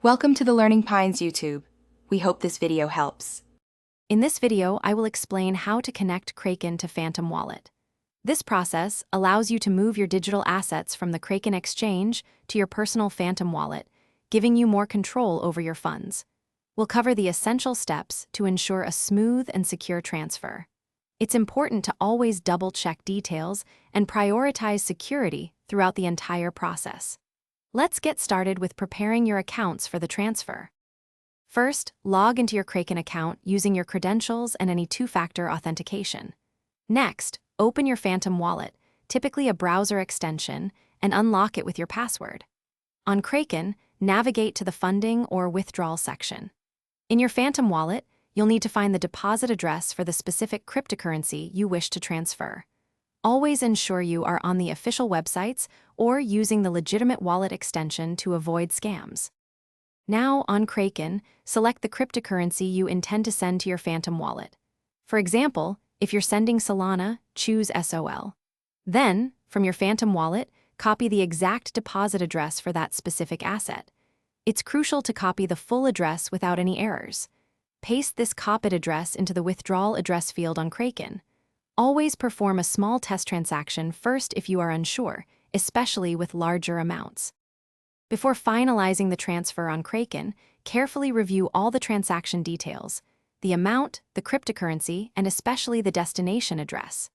Welcome to the Learning Pines YouTube. We hope this video helps. In this video, I will explain how to connect Kraken to Phantom Wallet. This process allows you to move your digital assets from the Kraken exchange to your personal Phantom Wallet, giving you more control over your funds. We'll cover the essential steps to ensure a smooth and secure transfer. It's important to always double-check details and prioritize security throughout the entire process. Let's get started with preparing your accounts for the transfer. First, log into your Kraken account using your credentials and any two-factor authentication. Next, open your Phantom Wallet, typically a browser extension, and unlock it with your password. On Kraken, navigate to the funding or withdrawal section. In your Phantom Wallet, you'll need to find the deposit address for the specific cryptocurrency you wish to transfer. Always ensure you are on the official websites or using the legitimate wallet extension to avoid scams. Now, on Kraken, select the cryptocurrency you intend to send to your Phantom Wallet. For example, if you're sending Solana, choose SOL. Then, from your Phantom Wallet, copy the exact deposit address for that specific asset. It's crucial to copy the full address without any errors. Paste this copied address into the withdrawal address field on Kraken. Always perform a small test transaction first if you are unsure, especially with larger amounts. Before finalizing the transfer on Kraken, carefully review all the transaction details, the amount, the cryptocurrency, and especially the destination address.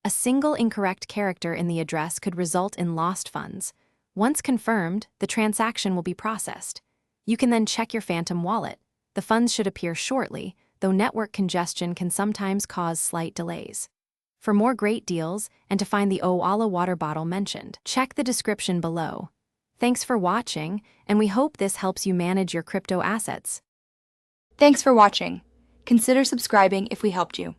A single incorrect character in the address could result in lost funds. Once confirmed, the transaction will be processed. You can then check your Phantom Wallet. The funds should appear shortly, though network congestion can sometimes cause slight delays. For more great deals and to find the Owala water bottle mentioned, check the description below. Thanks for watching, and we hope this helps you manage your crypto assets. Thanks for watching. Consider subscribing if we helped you.